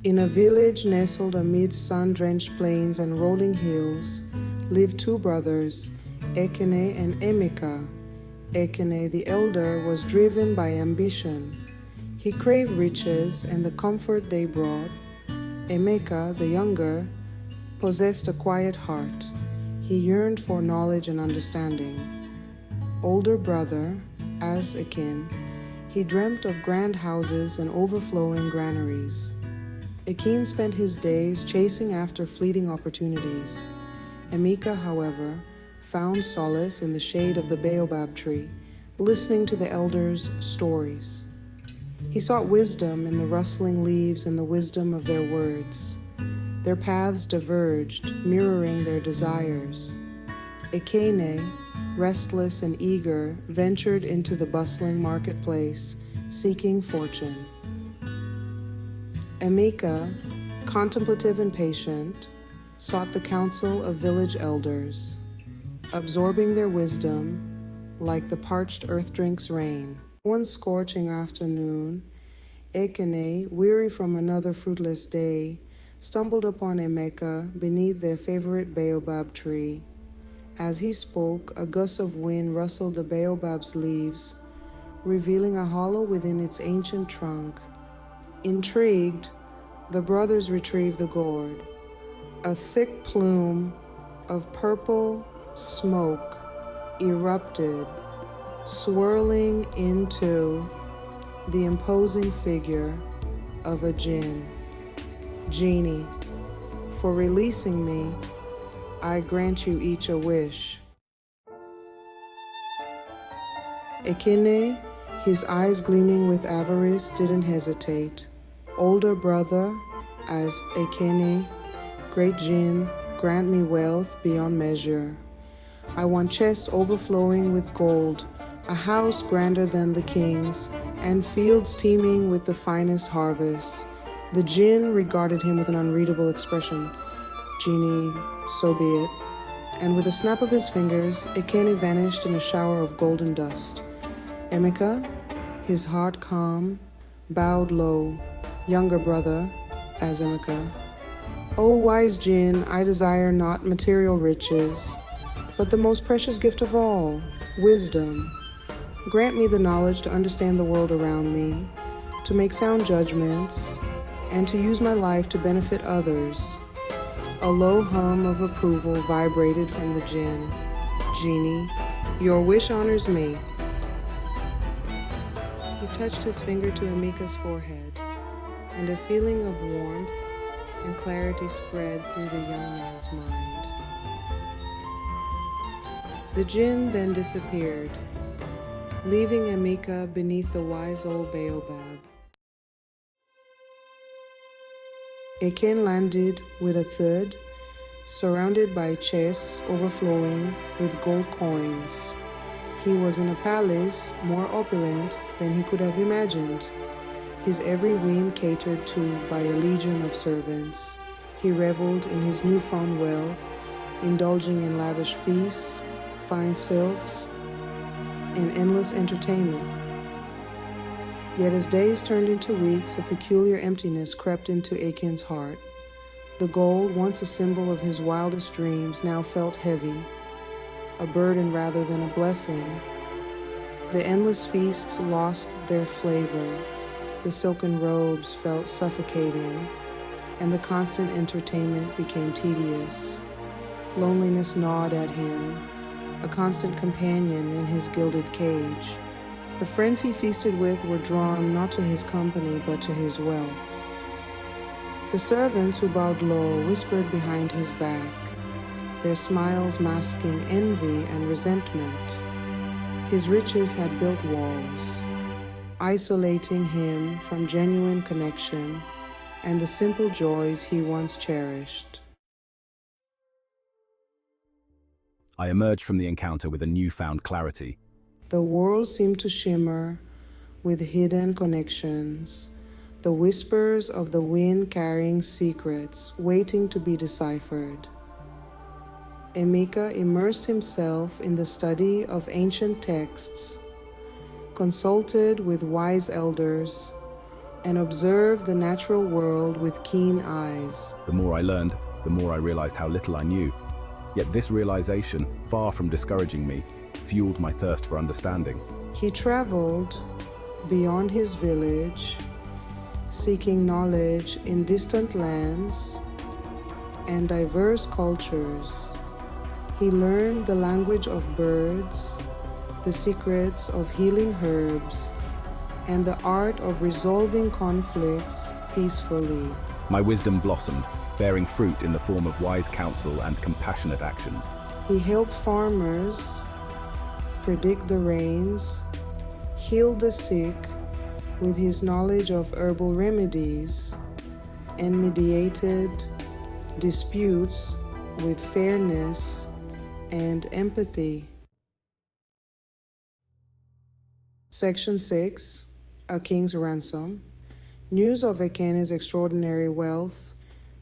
In a village nestled amid sun-drenched plains and rolling hills lived two brothers, Ekene and Emeka. Ekene the elder was driven by ambition. He craved riches and the comfort they brought. Emeka the younger possessed a quiet heart. He yearned for knowledge and understanding. Older brother, as a kin, he dreamt of grand houses and overflowing granaries. Akin spent his days chasing after fleeting opportunities. Emeka, however, found solace in the shade of the baobab tree, listening to the elders' stories. He sought wisdom in the rustling leaves and the wisdom of their words. Their paths diverged, mirroring their desires. Ekene, restless and eager, ventured into the bustling marketplace, seeking fortune. Emeka, contemplative and patient, sought the counsel of village elders, absorbing their wisdom like the parched earth drinks rain. One scorching afternoon, Ekene, weary from another fruitless day, stumbled upon Emeka beneath their favorite baobab tree. As he spoke, a gust of wind rustled the baobab's leaves, revealing a hollow within its ancient trunk. Intrigued, the brothers retrieved the gourd. A thick plume of purple smoke erupted, swirling into the imposing figure of a genie. For releasing me, I grant you each a wish. Ekene, his eyes gleaming with avarice, didn't hesitate. Older brother, as Ekene, great Jinn, grant me wealth beyond measure. I want chests overflowing with gold, a house grander than the king's, and fields teeming with the finest harvests. The Jinn regarded him with an unreadable expression. Genie, so be it. And with a snap of his fingers, Ekene vanished in a shower of golden dust. Emeka, his heart calm, bowed low. Younger brother, as Emeka. O wise Jinn, I desire not material riches, but the most precious gift of all, wisdom. Grant me the knowledge to understand the world around me, to make sound judgments, and to use my life to benefit others. A low hum of approval vibrated from the Jinn. Genie, your wish honors me. He touched his finger to Emeka's forehead, and a feeling of warmth and clarity spread through the young man's mind. The Jinn then disappeared, leaving Emeka beneath the wise old baobab. Eken landed with a third, surrounded by chests overflowing with gold coins. He was in a palace more opulent than he could have imagined. His every whim catered to by a legion of servants. He reveled in his newfound wealth, indulging in lavish feasts, fine silks, and endless entertainment. Yet as days turned into weeks, a peculiar emptiness crept into Akin's heart. The gold, once a symbol of his wildest dreams, now felt heavy, a burden rather than a blessing. The endless feasts lost their flavor. The silken robes felt suffocating, and the constant entertainment became tedious. Loneliness gnawed at him, a constant companion in his gilded cage. The friends he feasted with were drawn not to his company, but to his wealth. The servants who bowed low whispered behind his back, their smiles masking envy and resentment. His riches had built walls, isolating him from genuine connection and the simple joys he once cherished. I emerged from the encounter with a newfound clarity. The world seemed to shimmer with hidden connections, the whispers of the wind carrying secrets waiting to be deciphered. Emeka immersed himself in the study of ancient texts, consulted with wise elders, and observed the natural world with keen eyes. The more I learned, the more I realized how little I knew. Yet this realization, far from discouraging me, fueled my thirst for understanding. He traveled beyond his village, seeking knowledge in distant lands and diverse cultures. He learned the language of birds, the secrets of healing herbs, and the art of resolving conflicts peacefully. My wisdom blossomed, bearing fruit in the form of wise counsel and compassionate actions. He helped farmers predict the rains, healed the sick with his knowledge of herbal remedies, and mediated disputes with fairness and empathy. Section 6. A King's Ransom. News of Ekene's extraordinary wealth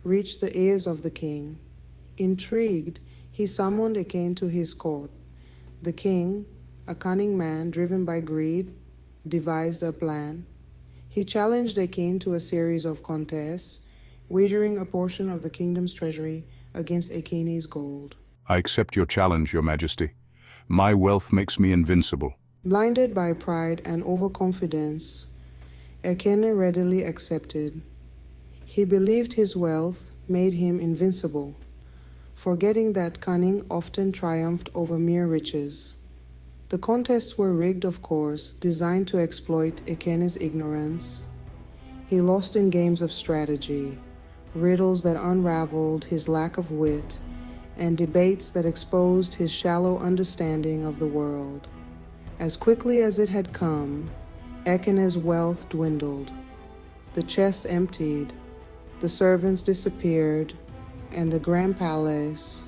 reached the ears of the king. Intrigued, he summoned Ekene to his court. The king, a cunning man driven by greed, devised a plan. He challenged Ekene to a series of contests, wagering a portion of the kingdom's treasury against Ekene's gold. I accept your challenge, Your Majesty. My wealth makes me invincible. Blinded by pride and overconfidence, Ekene readily accepted. He believed his wealth made him invincible, forgetting that cunning often triumphed over mere riches. The contests were rigged, of course, designed to exploit Ekene's ignorance. He lost in games of strategy, riddles that unraveled his lack of wit, and debates that exposed his shallow understanding of the world. As quickly as it had come, Ekene's wealth dwindled. The chests emptied, the servants disappeared, and the grand palace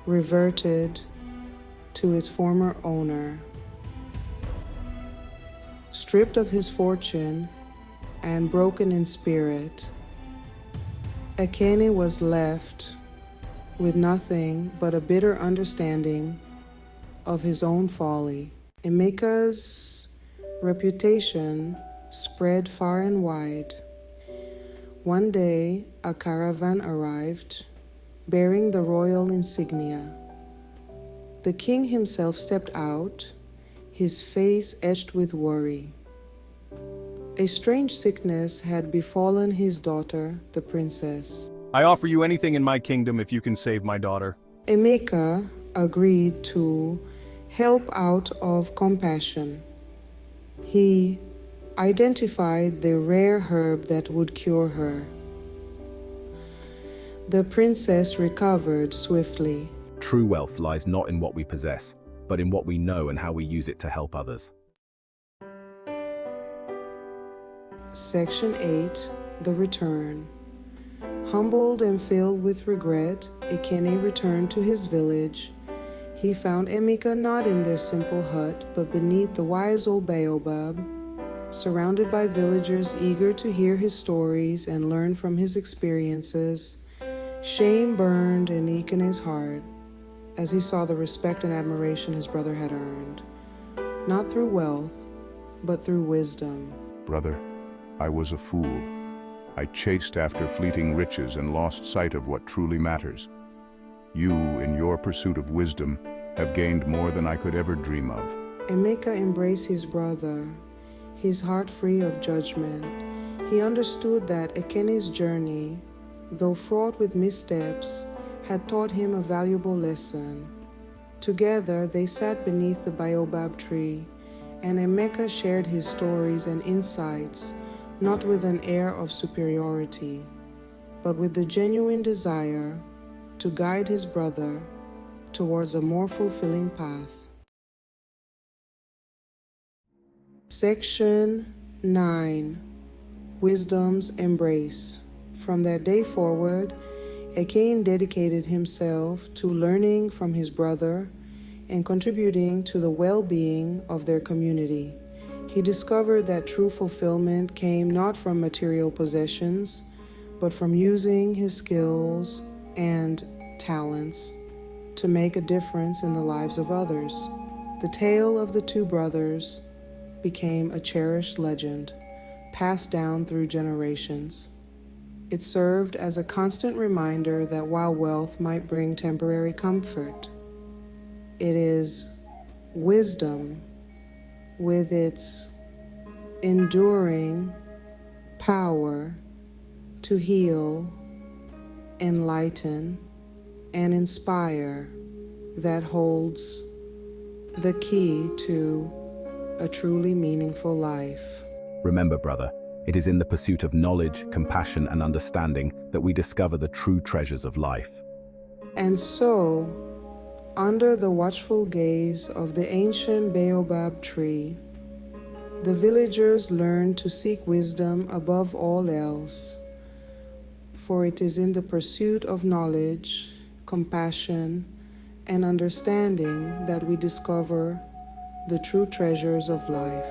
reverted to its former owner. Stripped of his fortune and broken in spirit, Ekene was left with nothing but a bitter understanding of his own folly. Emeka's reputation spread far and wide. One day, a caravan arrived, bearing the royal insignia. The king himself stepped out, his face etched with worry. A strange sickness had befallen his daughter, the princess. I offer you anything in my kingdom if you can save my daughter. Emeka agreed to help out of compassion. He identified the rare herb that would cure her. The princess recovered swiftly. True wealth lies not in what we possess, but in what we know and how we use it to help others. Section 8. The Return. Humbled and filled with regret, Ekene returned to his village. He found Emeka not in their simple hut, but beneath the wise old baobab, surrounded by villagers eager to hear his stories and learn from his experiences. Shame burned in Ekene's heart as he saw the respect and admiration his brother had earned, not through wealth, but through wisdom. Brother, I was a fool. I chased after fleeting riches and lost sight of what truly matters. You, in your pursuit of wisdom, have gained more than I could ever dream of. Emeka embraced his brother, his heart free of judgment. He understood that Ekene's journey, though fraught with missteps, had taught him a valuable lesson. Together, they sat beneath the baobab tree, and Emeka shared his stories and insights, not with an air of superiority, but with the genuine desire to guide his brother towards a more fulfilling path. Section 9. Wisdom's Embrace. From that day forward, Ekene dedicated himself to learning from his brother and contributing to the well-being of their community. He discovered that true fulfillment came not from material possessions, but from using his skills and talents to make a difference in the lives of others. The tale of the two brothers became a cherished legend, passed down through generations. It served as a constant reminder that while wealth might bring temporary comfort, it is wisdom with its enduring power to heal, enlighten, and inspire that holds the key to a truly meaningful life. Remember, brother, it is in the pursuit of knowledge, compassion, and understanding that we discover the true treasures of life. And so, under the watchful gaze of the ancient baobab tree, the villagers learned to seek wisdom above all else, for it is in the pursuit of knowledge, compassion, and understanding that we discover the true treasures of life.